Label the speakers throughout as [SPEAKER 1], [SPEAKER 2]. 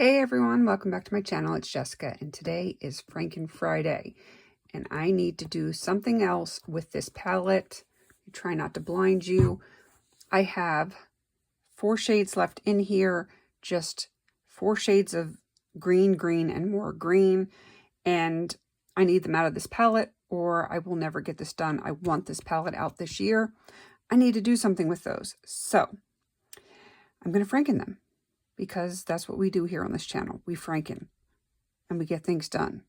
[SPEAKER 1] Hey everyone, welcome back to my channel. It's Jessica and today is Franken Friday and I need to do something else with this palette. Try not to blind you. I have 4 shades left in here, just 4 shades of green, green, and more green, and I need them out of this palette or I will never get this done. I want this palette out this year. I need to do something with those. So I'm going to Franken them, because that's what we do here on this channel. We Franken and we get things done.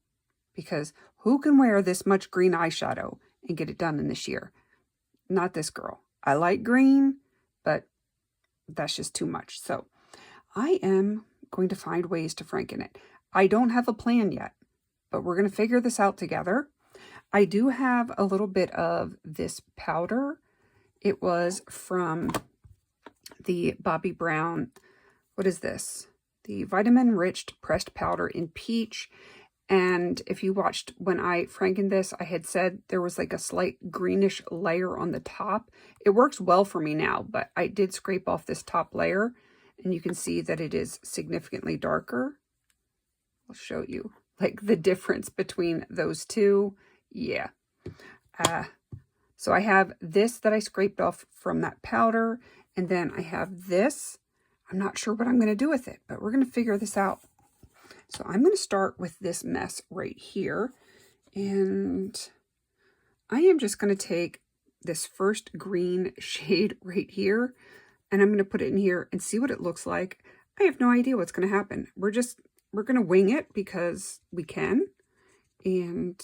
[SPEAKER 1] Because who can wear this much green eyeshadow and get it done in this year? Not this girl. I like green, but that's just too much. So I am going to find ways to Franken it. I don't have a plan yet, but we're going to figure this out together. I do have a little bit of this powder. It was from the Bobbi Brown. What is this? The Vitamin Enriched Pressed Powder in Peach. And if you watched when I Frankened this, I had said there was like a slight greenish layer on the top. It works well for me now, but I did scrape off this top layer and you can see that it is significantly darker. I'll show you like the difference between those two. Yeah. So I have this that I scraped off from that powder, and then I have this. I'm not sure what I'm going to do with it, but we're going to figure this out. So I'm going to start with this mess right here. And I am just going to take this first green shade right here, and I'm going to put it in here and see what it looks like. I have no idea what's going to happen. We're going to wing it because we can. And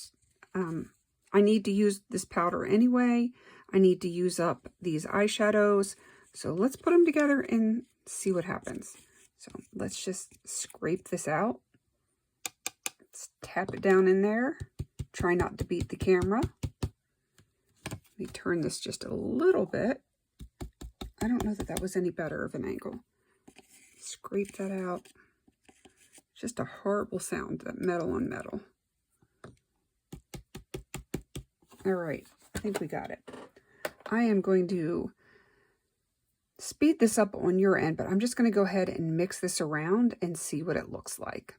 [SPEAKER 1] I need to use this powder anyway. I need to use up these eyeshadows. So let's put them together and see what happens. So let's just scrape this out. Let's tap it down in there. Try not to beat the camera. Let me turn this just a little bit. I don't know that that was any better of an angle. Scrape that out. Just a horrible sound, that metal on metal. All right, I think we got it. I am going to speed this up on your end, but I'm just going to go ahead and mix this around and see what it looks like.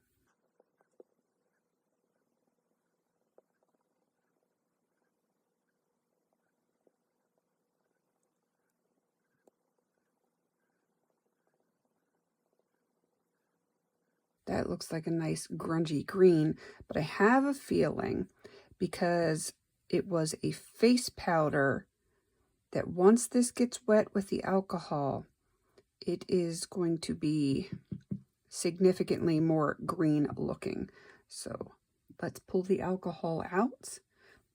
[SPEAKER 1] That looks like a nice grungy green, but I have a feeling because it was a face powder that once this gets wet with the alcohol, it is going to be significantly more green looking. So let's pull the alcohol out.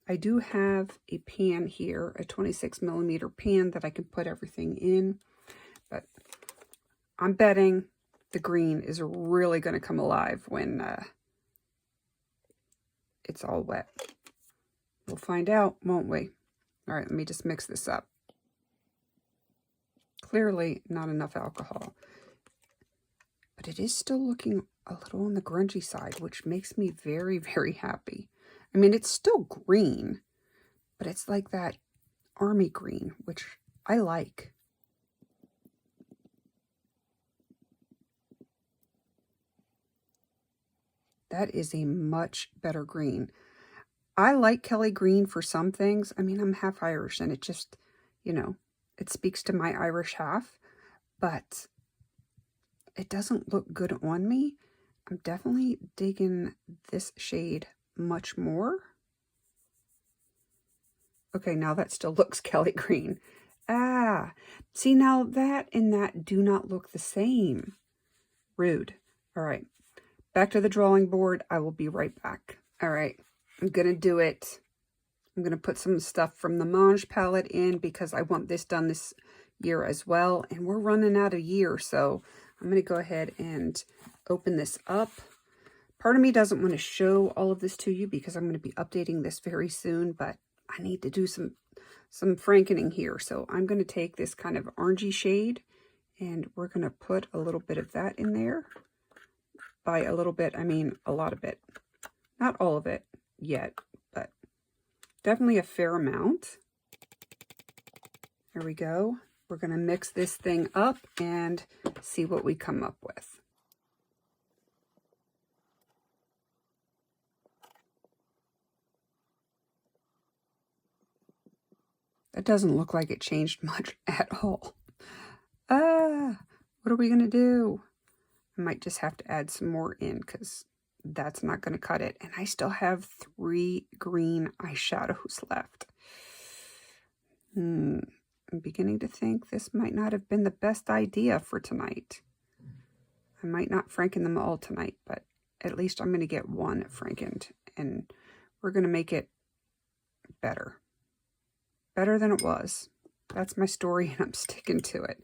[SPEAKER 1] I do have a pan here, a 26mm pan that I can put everything in, but I'm betting the green is really going to come alive when it's all wet. We'll find out, won't we? All right, let me just mix this up. Clearly not enough alcohol, but it is still looking a little on the grungy side, which makes me very, very happy. I mean, it's still green, but it's like that army green, which I like. That is a much better green. I like Kelly green for some things. I mean, I'm half Irish and it just, you know, it speaks to my Irish half, but it doesn't look good on me. I'm definitely digging this shade much more. Okay, now that still looks Kelly green. Ah, see, now that and that do not look the same. Rude. All right, back to the drawing board. I will be right back. All right, I'm going to do it. I'm going to put some stuff from the Mange palette in because I want this done this year as well. And we're running out of year, so I'm going to go ahead and open this up. Part of me doesn't want to show all of this to you because I'm going to be updating this very soon, but I need to do some frankening here. So I'm going to take this kind of orangey shade and we're going to put a little bit of that in there. By a little bit, I mean a lot of it. Not all of it yet, but definitely a fair amount. There we go. We're going to mix this thing up and see what we come up with. That doesn't look like it changed much at all. What are we going to do? I might just have to add some more in because that's not going to cut it. And I still have 3 green eyeshadows left. I'm beginning to think this might not have been the best idea for tonight. I might not Franken them all tonight, but at least I'm going to get one Frankened. And we're going to make it better. Better than it was. That's my story, and I'm sticking to it.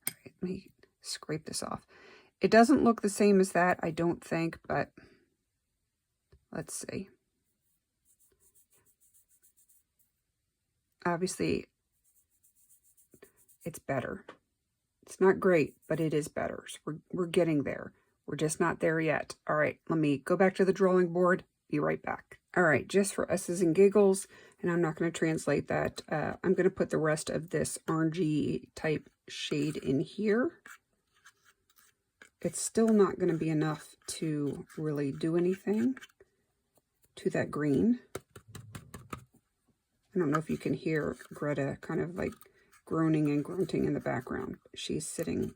[SPEAKER 1] All right, let me scrape this off. It doesn't look the same as that, I don't think, but let's see. Obviously, it's better. It's not great, but it is better. So we're getting there. We're just not there yet. All right, let me go back to the drawing board. Be right back. All right, just for us's and giggles, and I'm not going to translate that. I'm going to put the rest of this orangey type shade in here. It's still not going to be enough to really do anything to that green. I don't know if you can hear Greta kind of like groaning and grunting in the background. She's sitting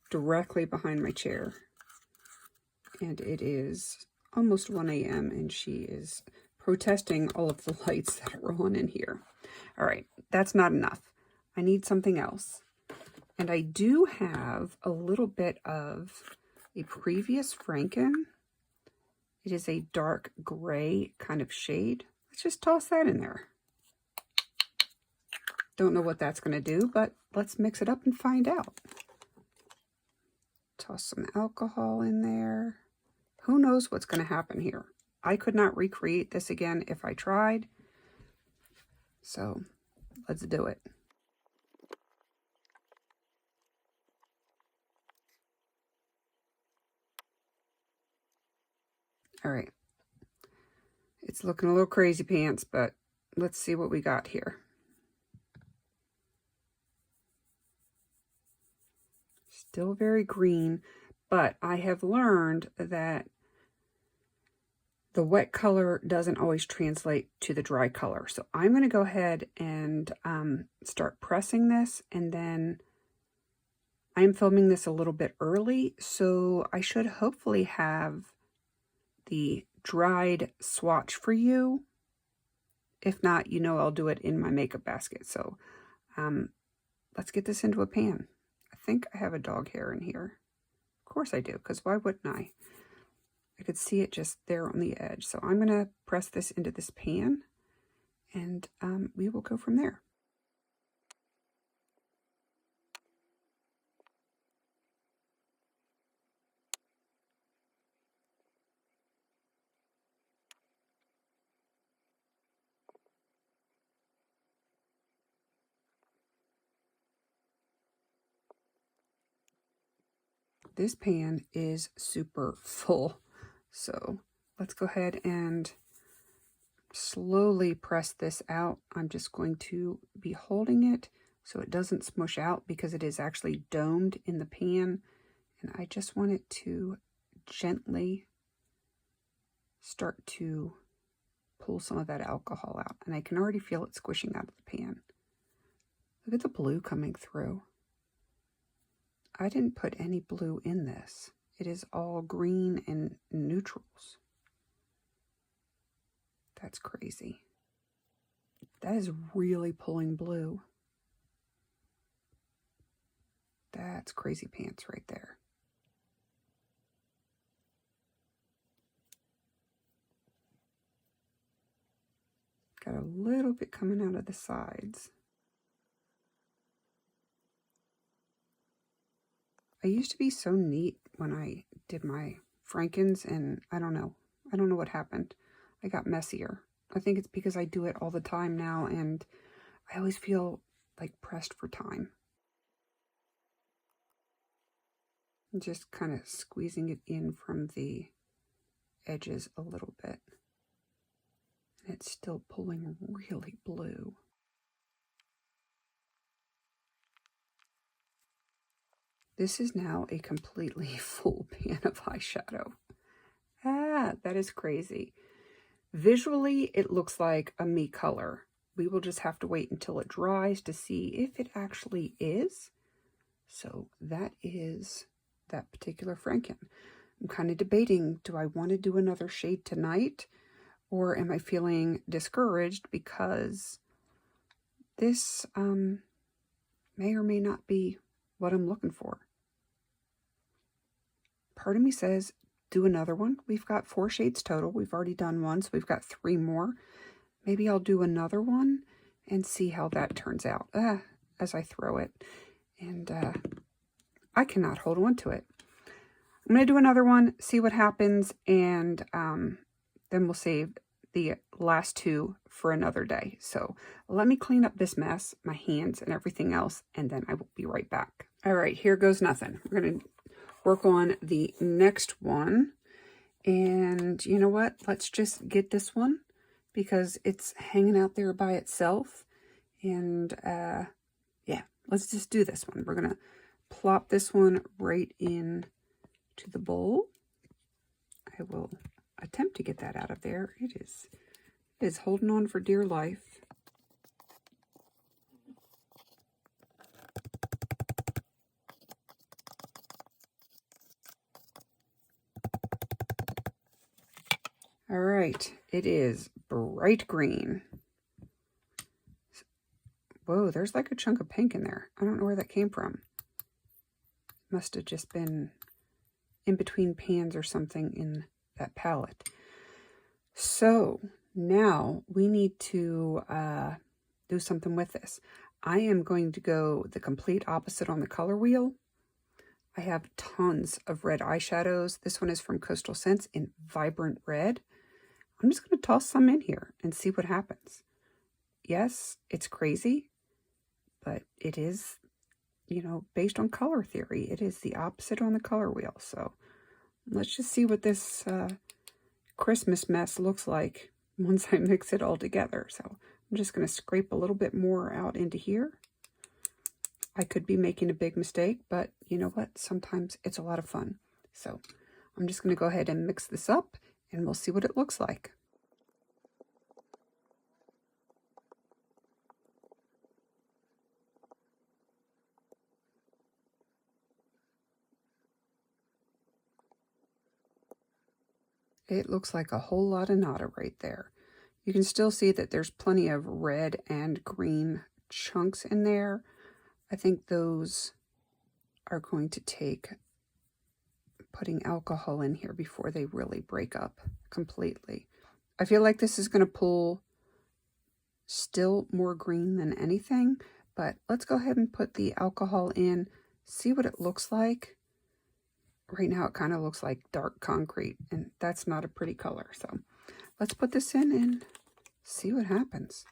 [SPEAKER 1] directly behind my chair. And it is almost 1 a.m. and she is protesting all of the lights that are on in here. All right, that's not enough. I need something else. And I do have a little bit of a previous Franken. It is a dark gray kind of shade. Let's just toss that in there. Don't know what that's going to do, but let's mix it up and find out. Toss some alcohol in there. Who knows what's going to happen here? I could not recreate this again if I tried. So let's do it. All right. It's looking a little crazy pants, but let's see what we got here. Still very green, but I have learned that the wet color doesn't always translate to the dry color. So I'm going to go ahead and start pressing this, and then I'm filming this a little bit early, so I should hopefully have the dried swatch for you. If not, you know I'll do it in my makeup basket. So let's get this into a pan. I think I have a dog hair in here. Of course I do, because why wouldn't I? I could see it just there on the edge. So I'm going to press this into this pan, and we will go from there. This pan is super full, so let's go ahead and slowly press this out. I'm just going to be holding it so it doesn't smush out because it is actually domed in the pan, and I just want it to gently start to pull some of that alcohol out, and I can already feel it squishing out of the pan. Look at the blue coming through. I didn't put any blue in this. It is all green and neutrals. That's crazy. That is really pulling blue. That's crazy pants right there. Got a little bit coming out of the sides. I used to be so neat when I did my Frankens, and I don't know what happened. I got messier. I think it's because I do it all the time now, and I always feel like pressed for time. I'm just kind of squeezing it in from the edges a little bit. And it's still pulling really blue. This is now a completely full pan of eyeshadow. That is crazy. Visually, it looks like a me color, we will just have to wait until it dries to see if it actually is. So that is that particular Franken. I'm kind of debating, do I want to do another shade tonight, or am I feeling discouraged because this may or may not be what I'm looking for. Part of me says do another one. We've got 4 shades total. We've already done one, so we've got 3 more. Maybe I'll do another one and see how that turns out as I throw it. And I cannot hold on to it. I'm going to do another one, see what happens, and then we'll save the last 2 for another day. So let me clean up this mess, my hands and everything else, and then I will be right back. All right, here goes nothing. We're going to work on the next one. And you know what? Let's just get this one because it's hanging out there by itself. And yeah, let's just do this one. We're going to plop this one right in to the bowl. I will attempt to get that out of there. It is holding on for dear life. All right, it is bright green. Whoa, there's like a chunk of pink in there. I don't know where that came from. Must have just been in between pans or something in that palette. So now we need to do something with this. I am going to go the complete opposite on the color wheel. I have tons of red eyeshadows. This one is from Coastal Scents in Vibrant Red. I'm just going to toss some in here and see what happens. Yes, it's crazy, but it is, you know, based on color theory. It is the opposite on the color wheel. So let's just see what this Christmas mess looks like once I mix it all together. So I'm just going to scrape a little bit more out into here. I could be making a big mistake, but you know what? Sometimes it's a lot of fun. So I'm just going to go ahead and mix this up and we'll see what it looks like. It looks like a whole lot of nada right there. You can still see that there's plenty of red and green chunks in there. I think those are going to take putting alcohol in here before they really break up completely. I feel like this is going to pull still more green than anything, but let's go ahead and put the alcohol in, see what it looks like. Right now it kind of looks like dark concrete, and that's not a pretty color. So let's put this in and see what happens.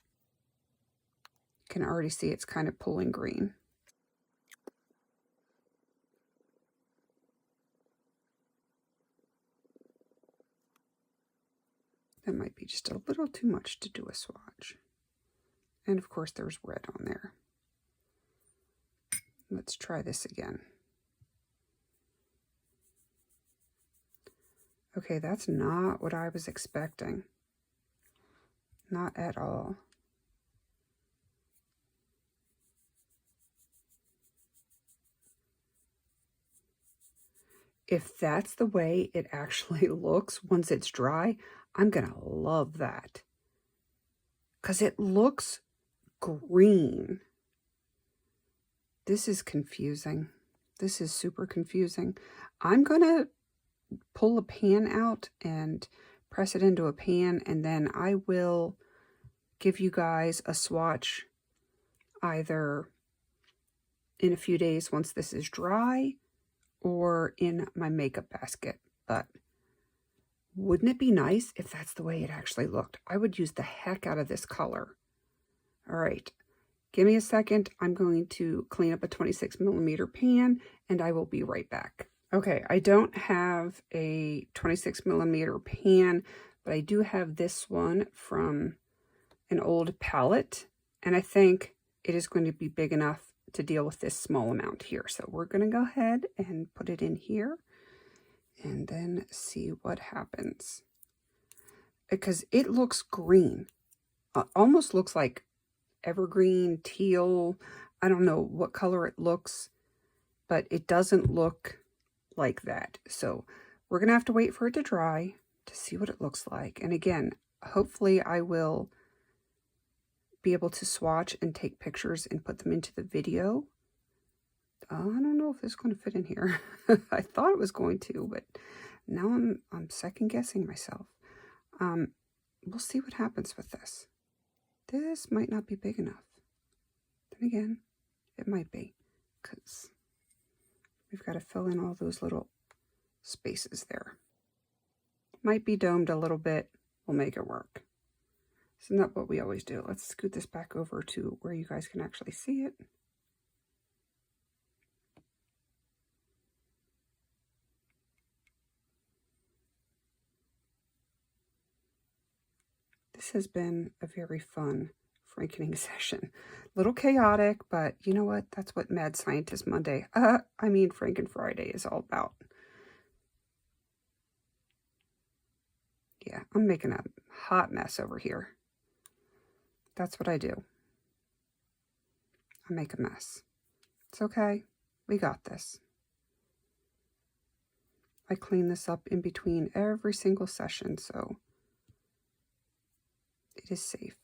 [SPEAKER 1] You can already see it's kind of pulling green. That might be just a little too much to do a swatch. And of course there's red on there. Let's try this again. Okay, that's not what I was expecting. Not at all. If that's the way it actually looks once it's dry, I'm going to love that. Because it looks green. This is confusing. This is super confusing. I'm going to pull a pan out and press it into a pan, and then I will give you guys a swatch either in a few days once this is dry or in my makeup basket. But wouldn't it be nice if that's the way it actually looked? I would use the heck out of this color. All right, give me a second. I'm going to clean up a 26mm pan and I will be right back. Okay, I don't have a 26mm pan, but I do have this one from an old palette, and I think it is going to be big enough to deal with this small amount here. So we're going to go ahead and put it in here and then see what happens. Because it looks green. Almost looks like evergreen, teal. I don't know what color it looks, but it doesn't look like that. So we're going to have to wait for it to dry to see what it looks like. And again, hopefully I will be able to swatch and take pictures and put them into the video. I don't know if this is going to fit in here. I thought it was going to, but now I'm second guessing myself. We'll see what happens with this. This might not be big enough. Then again, it might be, because we've got to fill in all those little spaces there. Might be domed a little bit. We'll make it work. Isn't that what we always do? Let's scoot this back over to where you guys can actually see it. This has been a very fun Frankening session. Little chaotic, but you know what? That's what Mad Scientist Monday, Franken Friday is all about. Yeah, I'm making a hot mess over here. That's what I do. I make a mess. It's okay. We got this. I clean this up in between every single session, so it is safe.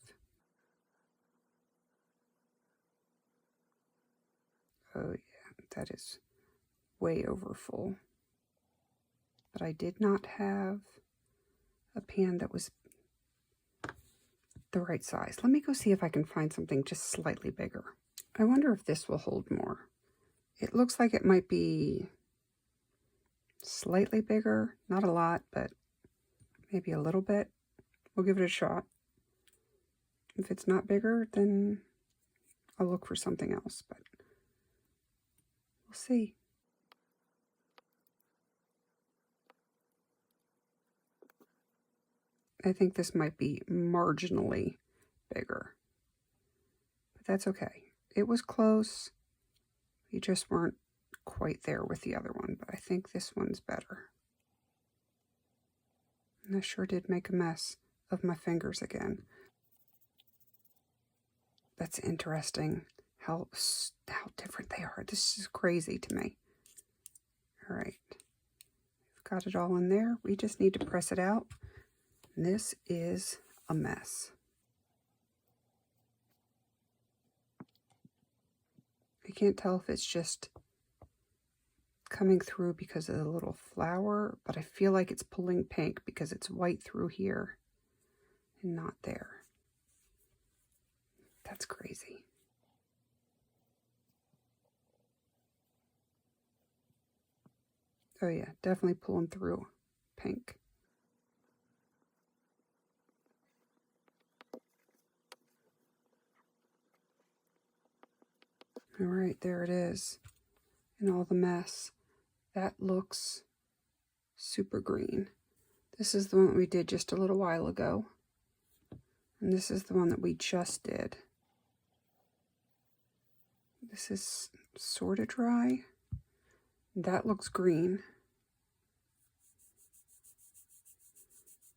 [SPEAKER 1] Oh yeah, that is way over full. But I did not have a pan that was the right size. Let me go see if I can find something just slightly bigger. I wonder if this will hold more. It looks like it might be slightly bigger, not a lot, but maybe a little bit. We'll give it a shot. If it's not bigger, then I'll look for something else, but we'll see. I think this might be marginally bigger, but that's okay. It was close. You just weren't quite there with the other one, but I think this one's better. And I sure did make a mess of my fingers again. That's interesting how different they are. This is crazy to me. All right. We've got it all in there. We just need to press it out. And this is a mess. I can't tell if it's just coming through because of the little flower, but I feel like it's pulling pink because it's white through here and not there. That's crazy. Oh yeah, definitely pulling through pink. All right, there it is in all the mess. That looks super green. This is the one that we did just a little while ago. And this is the one that we just did. This is sort of dry. That looks green.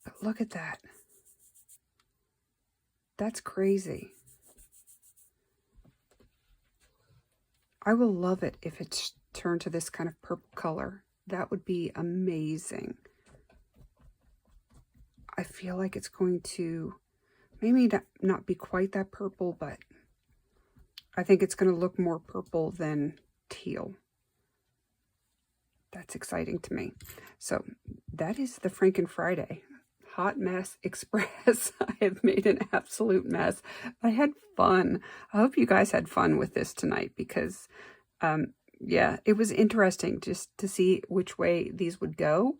[SPEAKER 1] But look at that. That's crazy. I will love it if it's turned to this kind of purple color. That would be amazing. I feel like it's going to maybe not be quite that purple, but I think it's going to look more purple than teal. That's exciting to me. So that is the Franken Friday. Hot Mess Express. I have made an absolute mess. I had fun. I hope you guys had fun with this tonight because, yeah, it was interesting just to see which way these would go.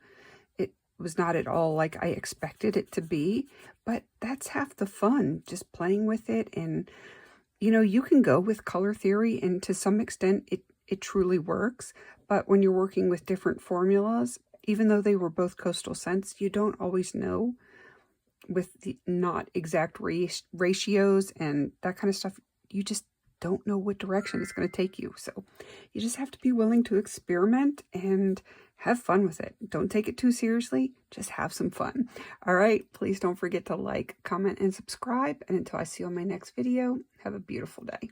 [SPEAKER 1] It was not at all like I expected it to be, but that's half the fun, just playing with it. And, you know, you can go with color theory, and to some extent it truly works. But when you're working with different formulas, even though they were both coastal scents, you don't always know with the not exact ratios and that kind of stuff. You just don't know what direction it's going to take you. So you just have to be willing to experiment and have fun with it. Don't take it too seriously. Just have some fun. All right. Please don't forget to like, comment, and subscribe. And until I see you on my next video, have a beautiful day.